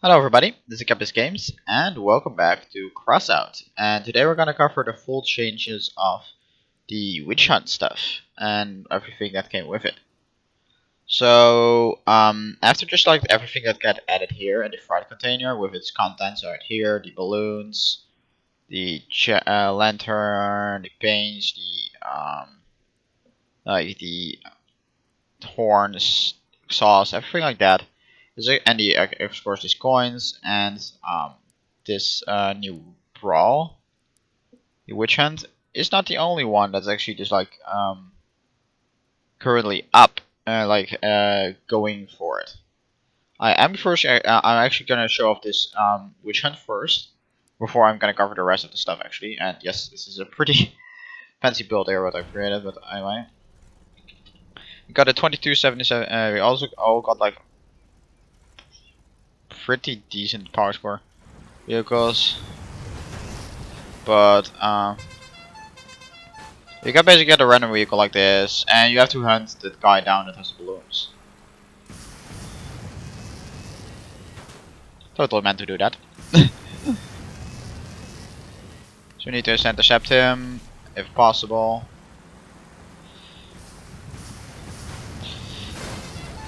Hello everybody, this is Capus Games, and welcome back to Crossout. And today we're gonna cover the full changes of the witch hunt stuff and everything that came with it. So, after just like everything that got added here in the fright container with its contents right here, the balloons, the lantern, the paints, the horns, sauce, everything like that. And the of course these coins and this new brawl, the witch hunt, is not the only one that's actually just like currently up, going for it. I'm actually gonna show off this witch hunt first before I'm gonna cover the rest of the stuff actually. And yes, this is a pretty fancy build here what I've created, but anyway. We got a 2277. We also all got like pretty decent power score vehicles, but you can basically get a random vehicle like this, and you have to hunt the guy down that has the balloons. Totally meant to do that. So we need to intercept him, if possible.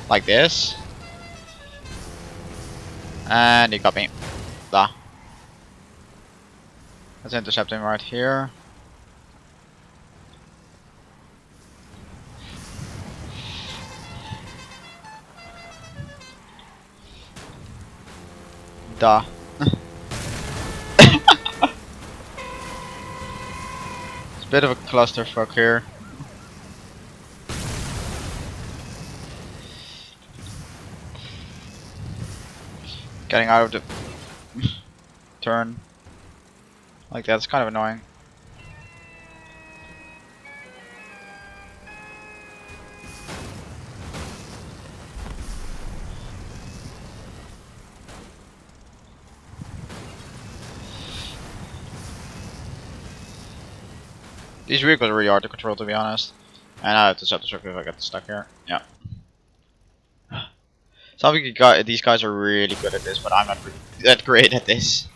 Like this. And he got me. Da. Let's intercept him right here. Da. It's a bit of a clusterfuck here. Getting out of the turn. Like that's kind of annoying. These vehicles are really hard to control, to be honest. And I have to set the circuit if I get stuck here. Yeah. Sounds like these guys are really good at this, but I'm not really that great at this.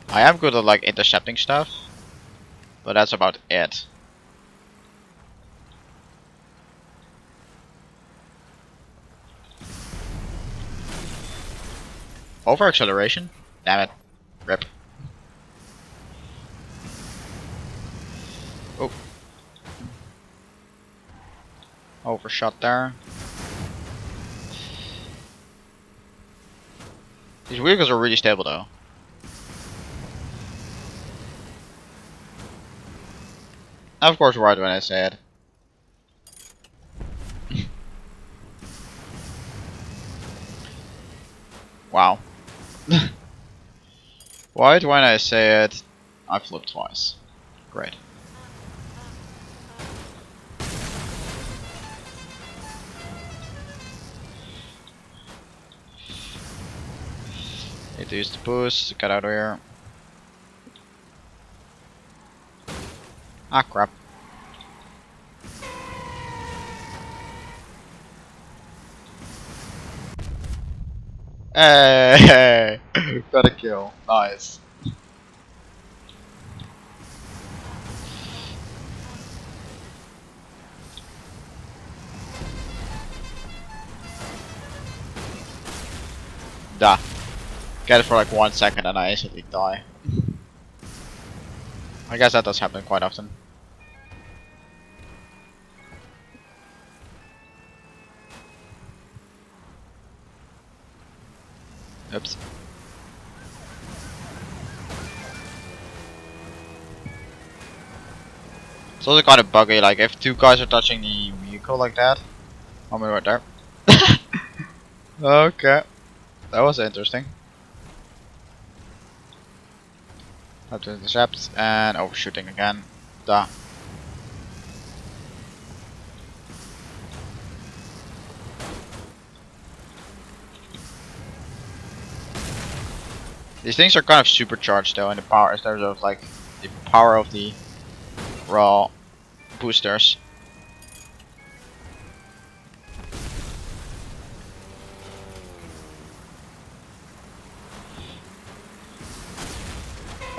I am good at like intercepting stuff, but that's about it. Over acceleration? Damn it. Rip. Oh. Overshot there. These vehicles are really stable though. Of course, right when I say it. Wow. Right when I say it, I flipped twice. Great. Need to use the boost, get out of here. Ah, crap. Hey, got a kill. Nice. Duh. Get it for like 1 second and I instantly die. I guess that does happen quite often. Oops. It's also kind of buggy, like if two guys are touching the vehicle like that. Oh, me right there. Okay. That was interesting. Have to intercept and overshooting again. Duh. These things are kind of supercharged though in the power in terms of like the power of the raw boosters.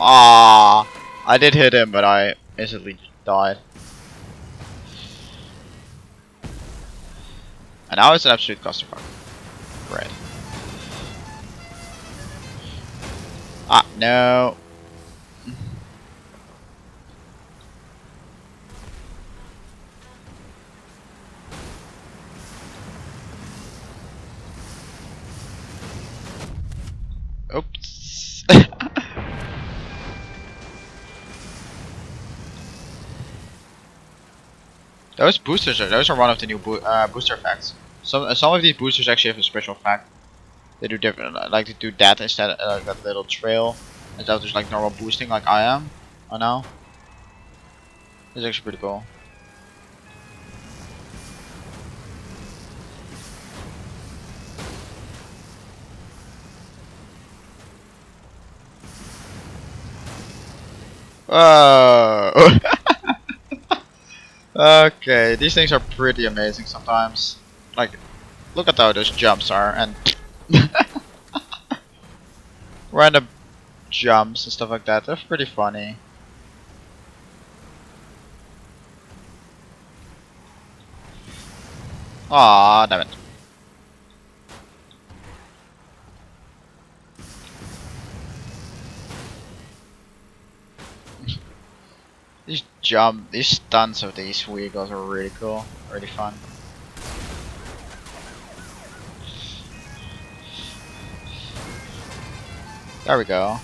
Ah, I did hit him, but I instantly died. And now it's an absolute clusterfuck. Great. Ah, no. Oops. Those boosters those are one of the new booster effects. Some of these boosters actually have a special effect. They do different, like to do that instead of that little trail, instead of just like normal boosting like I am. I know. It's actually pretty cool. Oh. Okay, these things are pretty amazing sometimes. Like, look at how those jumps are, and random jumps and stuff like that. They're pretty funny. Aw, damn it. These stunts of these vehicles are really cool, really fun. There we go.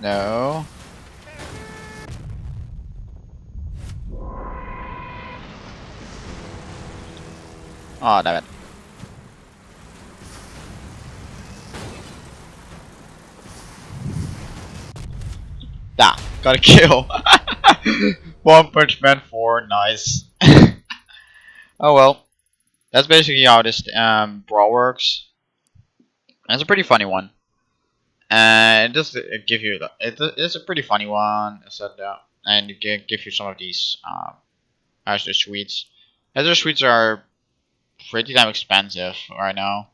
No. Aw, damn it. Ah, got a kill. One Punch Man 4, nice. Oh well, that's basically how this brawl works. And it's a pretty funny one. And just give you it's a pretty funny one. So, and it give you some of these Azure sweets. Azure sweets are pretty damn expensive right now.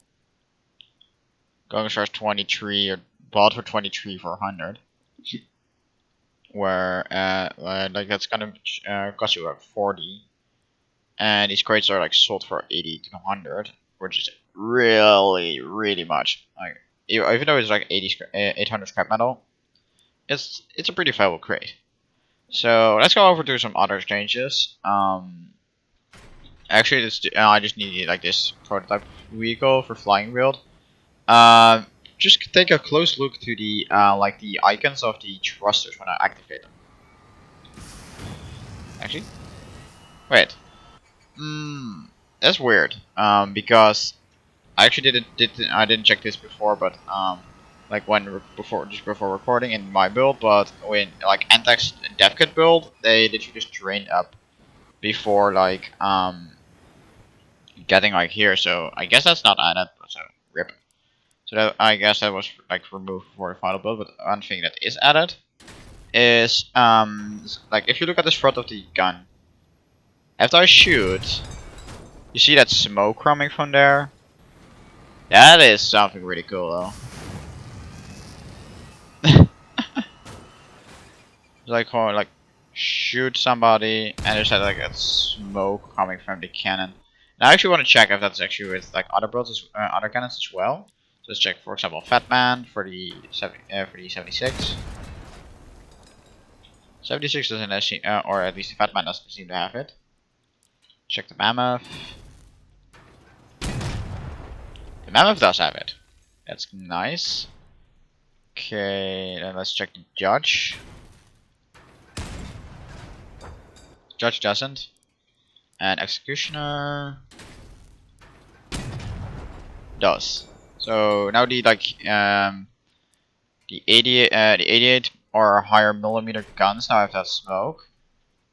Going as far as 23 or bought for 23 for 100. Where like that's gonna cost you like 40. And these crates are like sold for 80 to 100, which is really much. Like even though it's like 800 scrap metal, it's a pretty valuable crate. So let's go over to some other exchanges. Actually, I just need like this prototype vehicle for flying build. Just take a close look to the like the icons of the thrusters when I activate them. Actually, wait. That's weird. Because I actually I didn't check this before, but like just before recording in my build, but when like Antax dev kit build, they literally just drained up before like getting like here. So I guess that's not added. So rip. So that, I guess that was like removed for the final build. But one thing that is added is like if you look at the front of the gun, after I shoot, you see that smoke coming from there. That is something really cool though. Like how like shoot somebody and there's like a smoke coming from the cannon. And I actually want to check if that's actually with like other builds, other cannons as well. So let's check, for example, Fat Man for the 76. 76 doesn't actually, or at least the Fat Man doesn't seem to have it. Check the Mammoth. The Mammoth does have it. That's nice. Okay, then let's check the Judge. Judge doesn't. And Executioner does. So now the like the 88 or higher millimeter guns now have that smoke.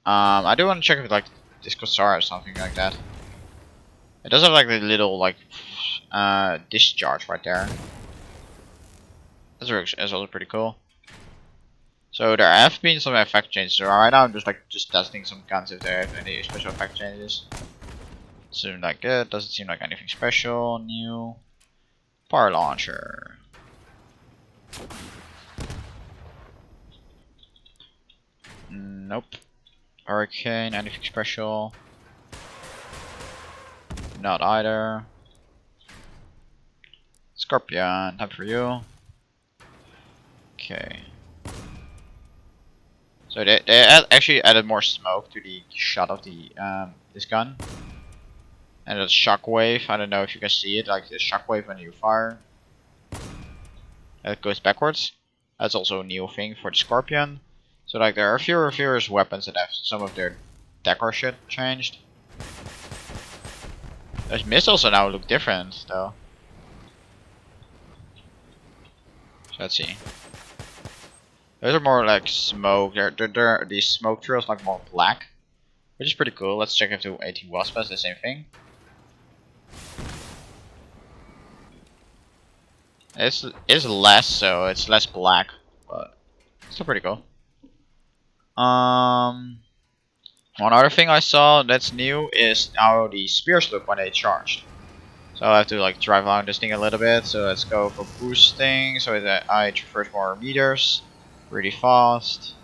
I do want to check if like this Corsair or something like that. It does have like the little like discharge right there. That's also pretty cool. So there have been some effect changes. So right now I'm just testing some guns if they have any special effect changes. Seems like it doesn't seem like anything special, new. Power launcher. Nope. Hurricane, anything special? Not either. Scorpion, time for you. Okay. So they actually added more smoke to the shot of the this gun. And the shockwave, I don't know if you can see it, like the shockwave when you fire. It goes backwards. That's also a new thing for the Scorpion. So like there are fewer weapons that have some of their decor shit changed. Those missiles now look different though. So let's see. Those are more like smoke. These smoke trails like more black, which is pretty cool. Let's check if the 18 Wasp has the same thing. It's less so. It's less black, but still pretty cool. One other thing I saw that's new is how the spears look when they charged. So I have to like drive along this thing a little bit. So let's go for boosting, so that I traverse more meters, really fast.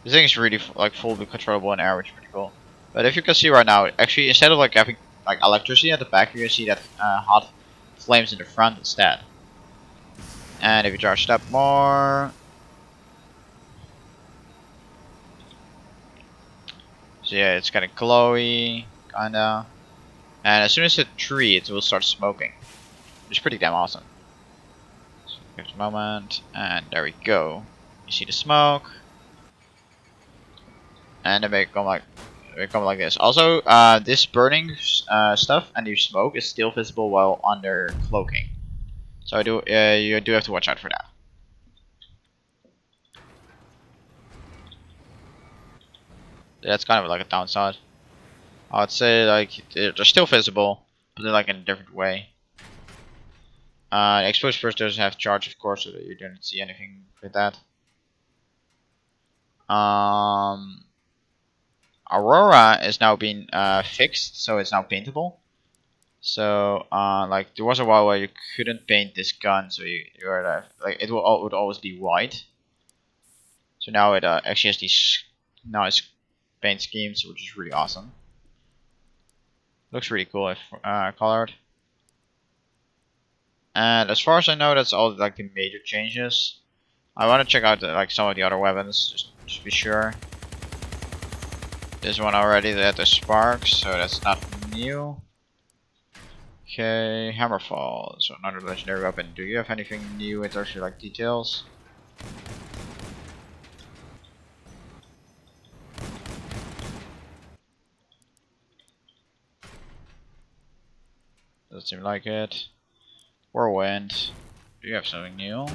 This thing is really like fully controllable in air, which is pretty cool. But if you can see right now, actually instead of like having like electricity at the back, you can see that hot flames in the front instead. And if you charge that more, so yeah, it's kind of glowy, kinda. And as soon as it hits a tree, it will start smoking. Which is pretty damn awesome. So give it a moment, and there we go. You see the smoke, and they become like this. Also, this burning stuff and the smoke is still visible while under cloaking. So you do have to watch out for that. That's kind of like a downside. I would say like they're still visible, but they're like in a different way. Exposed first doesn't have charge, of course, so that you don't see anything with that. Aurora is now being fixed, so it's now paintable. So like there was a while where you couldn't paint this gun, so you were like it would always be white. So now it actually has these nice paint schemes, which is really awesome. Looks really cool if colored. And as far as I know, that's all like the major changes. I want to check out like some of the other weapons, just to be sure. This one already that the sparks, so that's not new. Okay, Hammerfall, so another legendary weapon. Do you have anything new in terms of like details? Doesn't seem like it. Whirlwind. Do you have something new?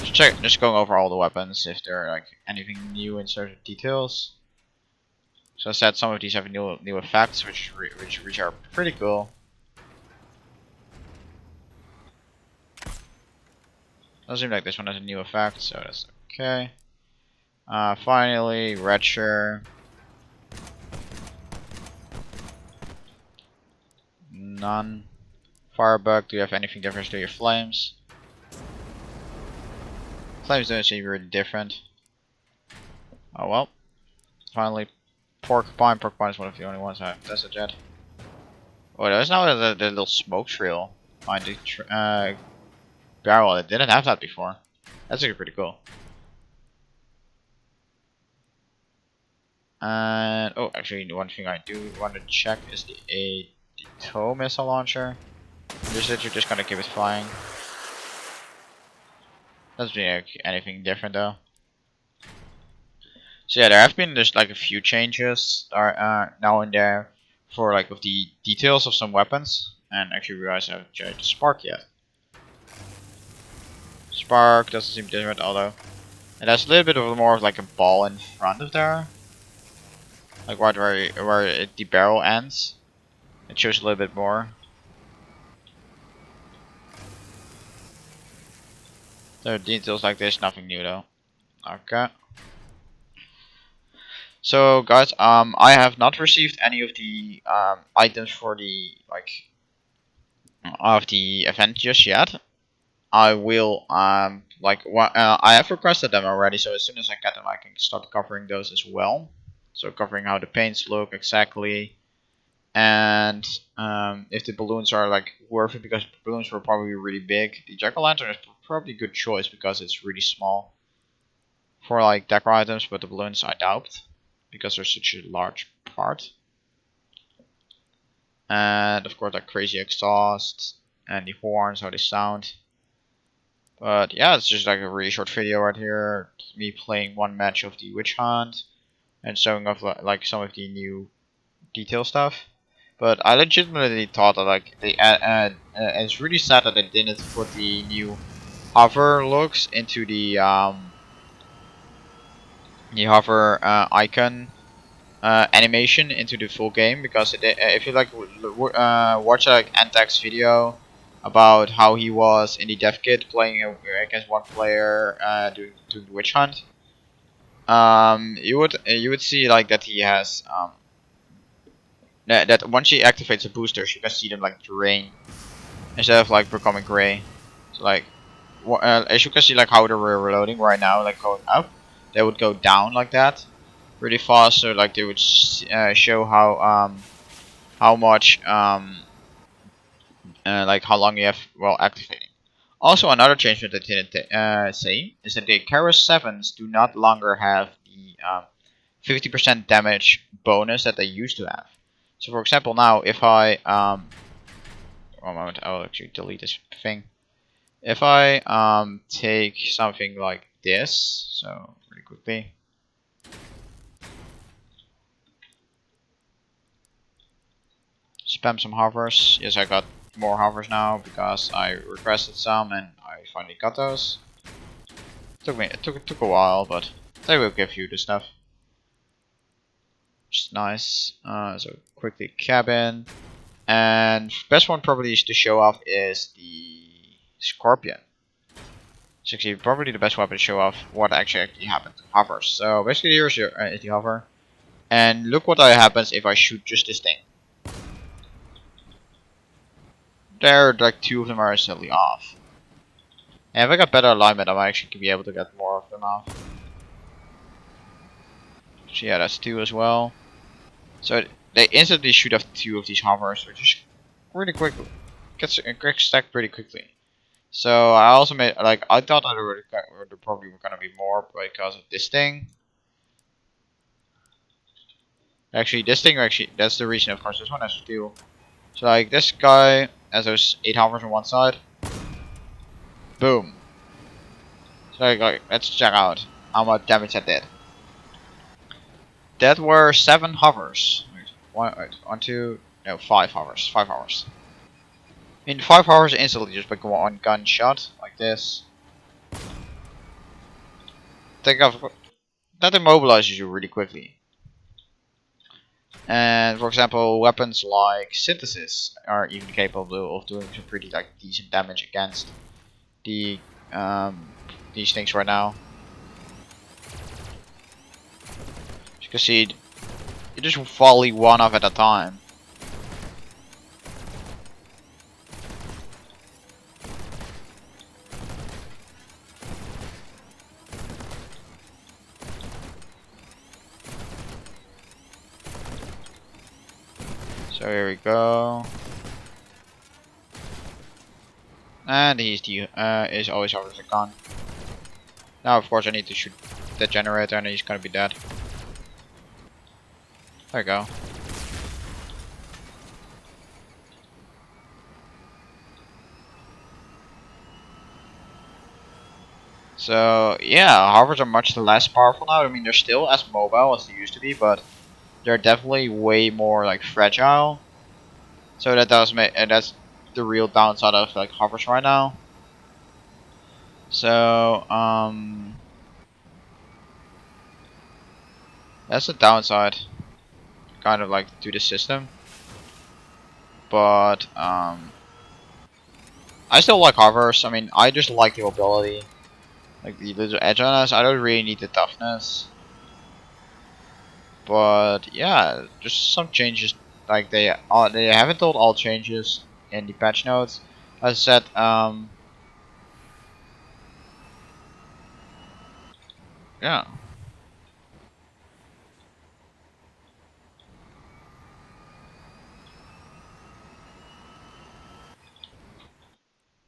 Just going over all the weapons if there are like anything new in terms of details. So I said some of these have new effects, which are pretty cool. Doesn't seem like this one has a new effect, so that's okay. Finally, Redshirt. None. Firebug, do you have anything different to your flames? Flames don't seem really different. Oh well. Finally, Porcupine. Porcupine is one of the only ones I have tested yet. Oh, there's now the little smoke trail behind the barrel. It didn't have that before. That's actually pretty cool. And oh, actually, one thing I do want to check is the tow missile launcher. Just that you're just gonna keep it flying. Doesn't mean like anything different though. So yeah, there have been just like a few changes now and there for like with the details of some weapons. And actually realized I haven't tried the Spark yet. Spark doesn't seem different, although it has a little bit of more of like a ball in front of there, like right where the barrel ends. It shows a little bit more. There are details like this, nothing new though. Okay. So guys, I have not received any of the items for the of the event just yet. I will I have requested them already, so as soon as I get them I can start covering those as well. So covering how the paints look exactly, and if the balloons are like worth it, because the balloons were probably really big. The jack-o'-lantern is probably a good choice because it's really small for like decor items, but the balloons I doubt because they're such a large part. And of course, like crazy exhaust and the horns, how they sound. But yeah, it's just like a really short video right here. Me playing one match of the Witch Hunt and showing off like some of the new detail stuff. But I legitimately thought that like it's really sad that they didn't put the new hover looks into the hover icon animation into the full game, because if you like watch like Antac's video about how he was in the dev kit playing against one player doing the witch hunt, you would see like that he has that once he activates the boosters you can see them like drain instead of like becoming gray. So like as you can see like how they're reloading right now, like going up, they would go down like that really fast, so like they would show how much like how long you have while activating. Also, another change that they didn't say is that the Kara 7s do not longer have the 50% damage bonus that they used to have. So for example, now if I one moment, I'll actually delete this thing. If I take something like this, so really quickly. Spam some hovers. Yes, I got more hovers now because I requested some and I finally got those. It took a while, but they will give you the stuff, which is nice. So quickly cabin, and best one probably is to show off is the scorpion. It's actually probably the best weapon to show off what actually happened to hovers. So basically here's your is the hover, and look what happens if I shoot just this thing. There, like two of them are instantly off. And if I got better alignment, I might actually be able to get more of them off. So yeah, that's two as well. So they instantly shoot off two of these hovers, which is really quick. Gets a quick stack pretty quickly. So I also made like I thought that there probably were gonna be more because of this thing. Actually, this thing that's the reason. Of course, this one has steel. So like this guy has those 8 hovers on one side. Boom. So like let's check out how much damage that did. That were 7 hovers. One, two, no, 5 hovers. 5 hovers. In 5 hovers instantly just by one gunshot like this. Think of that immobilizes you really quickly. And for example, weapons like synthesis are even capable of doing some pretty like decent damage against the these things right now. As you can see, you just volley one off at a time. So here we go. And he's is always over the gun. Now of course I need to shoot the generator and he's gonna be dead. There we go. So yeah, hovers are much less powerful now. I mean, they're still as mobile as they used to be, but they're definitely way more like fragile. So that does make, and that's the real downside of like hovers right now. So that's the downside, kind of like to the system. But I still like hovers. I mean, I just like the mobility, like the little edge on us. I don't really need the toughness. But yeah, just some changes. Like they haven't told all changes in the patch notes. As I said, yeah.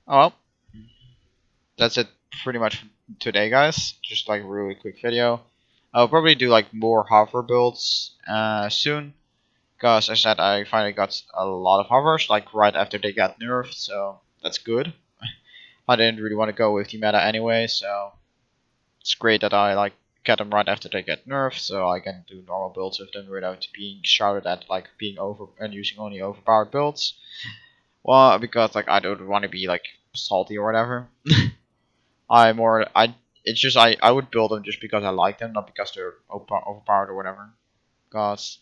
Oh well, that's it pretty much for today, guys. Just like a really quick video. I'll probably do like more hover builds soon. Because I said I finally got a lot of hovers, like right after they got nerfed, so that's good. I didn't really want to go with the meta anyway, so it's great that I like get them right after they get nerfed, so I can do normal builds with them without being shouted at like being over and using only overpowered builds. Well, because like I don't want to be like salty or whatever. I it's just I would build them just because I like them, not because they're overpowered or whatever. Because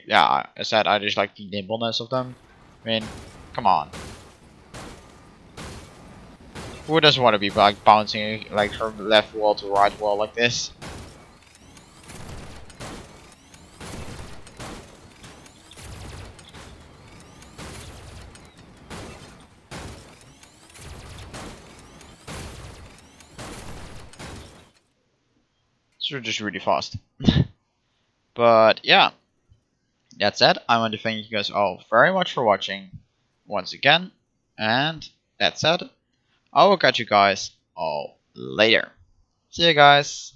yeah, I said I just like the nimbleness of them. I mean, come on. Who doesn't want to be like bouncing like from left wall to right wall like this? It's just really fast. But yeah, that said, I want to thank you guys all very much for watching once again. And that said, I will catch you guys all later. See you guys.